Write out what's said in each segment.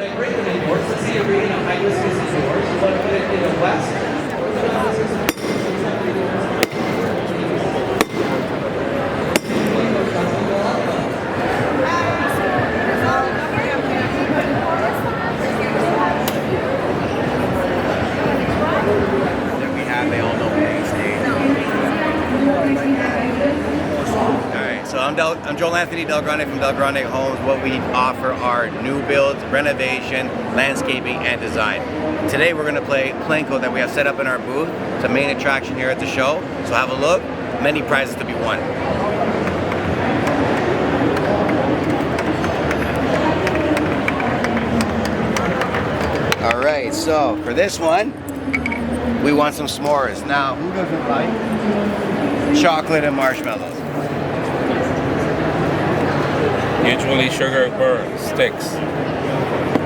I bring them indoors, let's say you're bringing a high-viscous indoors, you want to put it in the west. There we have a all no main stage. Alright, so I'm Joel Anthony Del Grande from Del Grande Homes. What we offer are new builds, renovation, landscaping, and design. Today we're going to play Plinko that we have set up in our booth. It's a main attraction here at the show. So have a look. Many prizes to be won. Alright, so for this one, we want some s'mores. Now, who doesn't like chocolate and marshmallows? Usually sugar burns, sticks.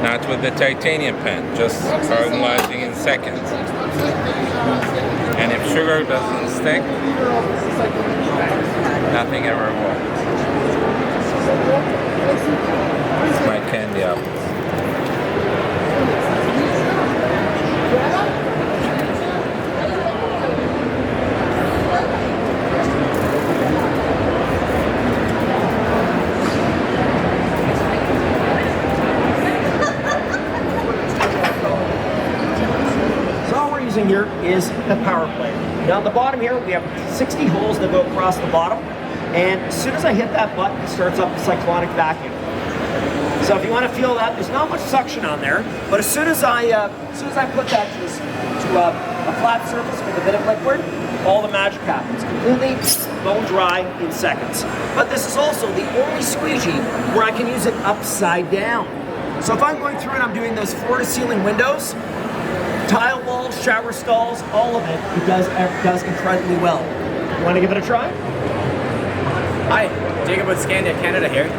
Not with the titanium pen, just caramelizing in seconds. And if sugar doesn't stick, nothing ever will. It's my candy apples. Here is the power plate. Now on the bottom here we have 60 holes that go across the bottom, and as soon as I hit that button it starts up the cyclonic vacuum. So if you want to feel that, there's not much suction on there, but as soon as I put that to a flat surface with a bit of liquid, all the magic happens. Completely bone dry in seconds. But this is also the only squeegee where I can use it upside down. So if I'm going through and I'm doing those floor-to-ceiling windows, tile walls, shower stalls, all of it, it does incredibly well. You want to give it a try? Hi, Jacob with Scandia Canada here.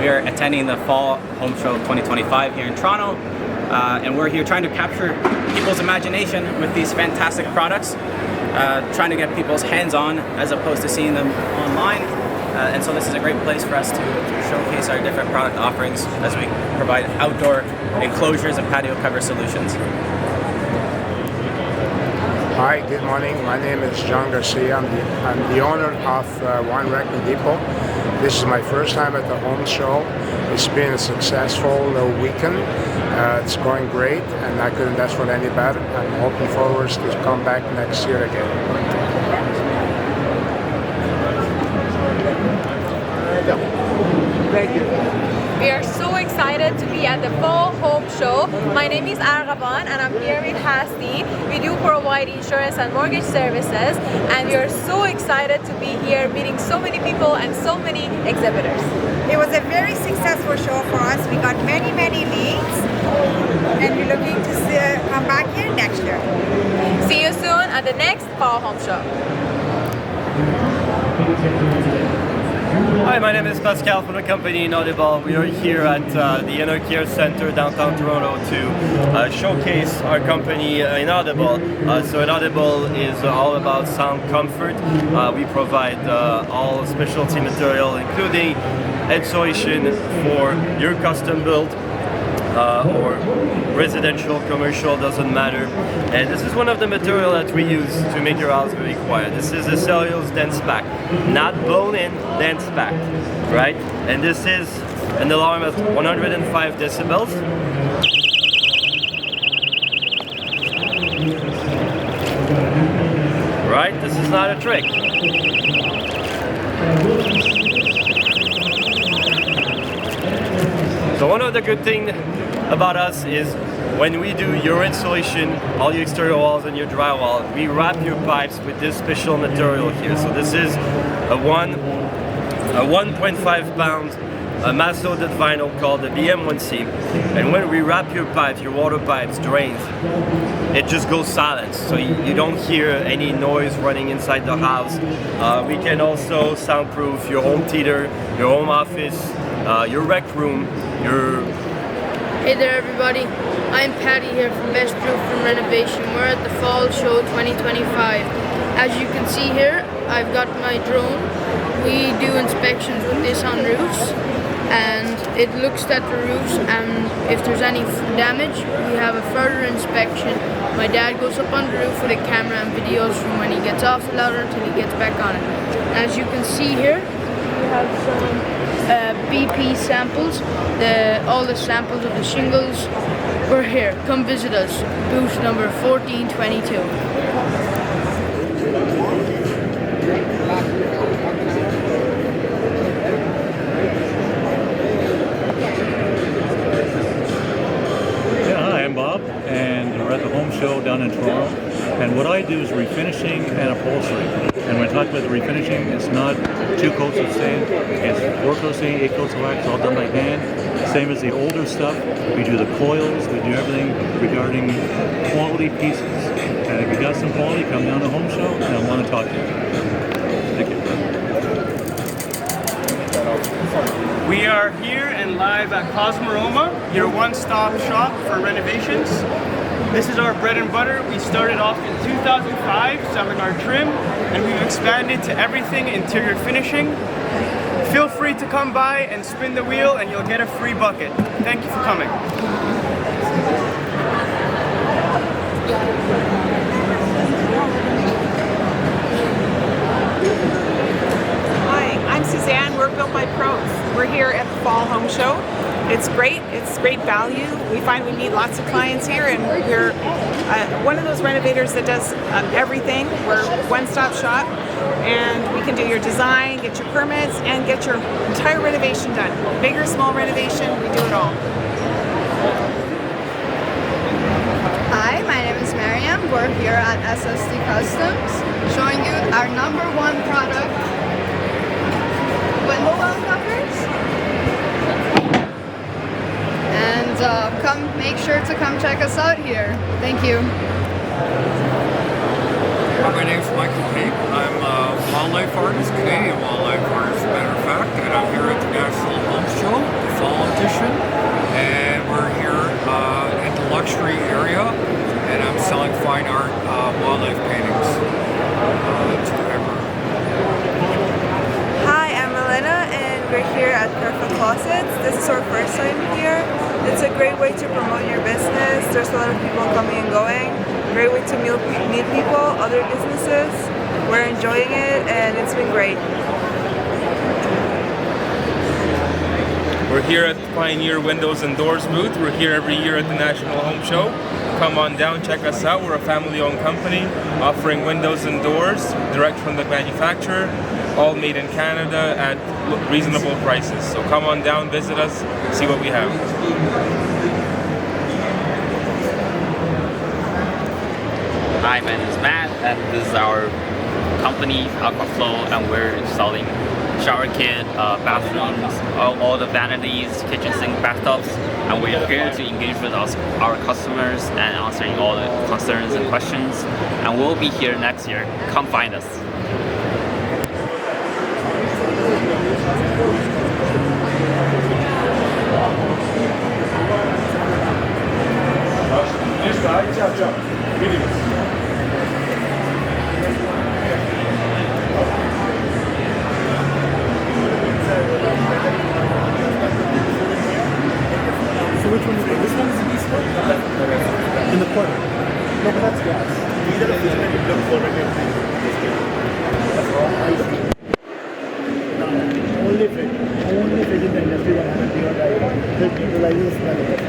We are attending the Fall Home Show 2025 here in Toronto, and we're here trying to capture people's imagination with these fantastic products, trying to get people's hands on as opposed to seeing them online. And so this is a great place for us to showcase our different product offerings as we provide outdoor enclosures and patio cover solutions. Hi, good morning. My name is John Garcia. I'm the owner of Wine Record Depot. This is my first time at the home show. It's been a successful weekend. It's going great, and I couldn't ask for any better. I'm hoping forward to come back next year again. Thank you. We are so excited to be at the Fall Home Show. My name is Araban and I'm here with Hasni. We do provide insurance and mortgage services, and we are so excited to be here meeting so many people and so many exhibitors. It was a very successful show for us. We got many leads, and we're looking to come back here next year. See you soon at the next Fall Home Show. Hi, my name is Pascal from the company Inaudible. We are here at the Inner Care Center downtown Toronto to showcase our company Inaudible. So Inaudible is all about sound comfort. We provide all specialty material, including insulation for your custom build or residential, commercial, doesn't matter. And this is one of the material that we use to make your house very quiet. This is a cellulose dense pack, not blown in, dense pack, right? And this is an alarm at 105 decibels. Right? This is not a trick. So one of the good things about us is when we do your insulation, all your exterior walls and your drywall, we wrap your pipes with this special material here. So this is a 1.5 pound mass loaded vinyl called the BM1C. And when we wrap your pipes, your water pipes drains, it just goes silent. So you don't hear any noise running inside the house. We can also soundproof your home theater, your home office, your rec room, your... Hey there everybody, I'm Patty here from Best Roof and Renovation. We're at the Fall Show 2025. As you can see here, I've got my drone. We do inspections with this on roofs. and it looks at the roofs, and if there's any damage, we have a further inspection. My dad goes up on the roof with a camera and videos from when he gets off the ladder until he gets back on it. As you can see here, we have some BP samples, all the samples of the shingles. We're here. Come visit us. Booth number 1422. Hi, I'm Bob, and we're at the home show down in Toronto. And what I do is refinishing and upholstery. And when I talk about the refinishing, it's not 2 coats of sand, it's 4 coats of sand, 8 coats of wax, all done by hand. Same as the older stuff. We do the coils, we do everything regarding quality pieces. And if you got some quality, come down to the home show, and I want to talk to you. Thank you. We are here and live at Cosmorama, your one-stop shop for renovations. This is our bread and butter. We started off in 2005 selling our trim, and we've expanded to everything interior finishing. Feel free to come by and spin the wheel and you'll get a free bucket. Thank you for coming. Hi, I'm Suzanne. We're built by pros. We're here at the Fall Home Show. It's great value. We find we meet lots of clients here, and we're one of those renovators that does everything. We're one-stop shop, and we can do your design, get your permits, and get your entire renovation done. Big or small renovation, we do it all. Hi, my name is Mariam. We're here at SSD Customs, showing you our #1 product, window well covers. And make sure to come check us out here. Thank you. My name is Michael Pate. I'm a wildlife artist, Canadian wildlife artist, as a matter of fact, and I'm here at the National Home Show, the Fall Edition, and we're here in the luxury area, and I'm selling fine art wildlife paintings to everyone. Hi, I'm Elena, and we're here at Perfect Closets. This is our first time here. It's a great way to promote your business. There's a lot of people coming and going. Great way to meet people, other businesses. We're enjoying it, and it's been great. We're here at the Pioneer Windows and Doors booth. We're here every year at the National Home Show. Come on down, check us out. We're a family-owned company offering windows and doors direct from the manufacturer, all made in Canada at reasonable prices. So come on down, visit us, see what we have. Hi, my name is Matt, and this is our company, Aquaflow, and we're installing shower kit, bathrooms, all the vanities, kitchen sink, bathtubs, and we're here to engage with our customers and answering all the concerns and questions. And we'll be here next year. Come find us. So which one is it? This one is the east one? In the corner. No, but that's gas. These are the fish that you look for right here. That's all I see. Only fish in the industry that have been the utilizes smell of it.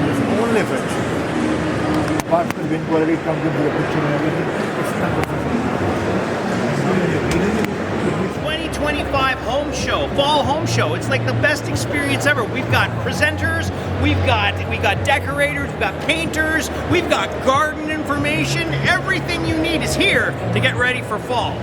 It's only fish. Apart from the wind quality, it comes into the picture and everything. It's not 2025 Home Show, Fall Home Show. It's like the best experience ever. We've got presenters, we've got decorators, we've got painters, we've got garden information. Everything you need is here to get ready for fall.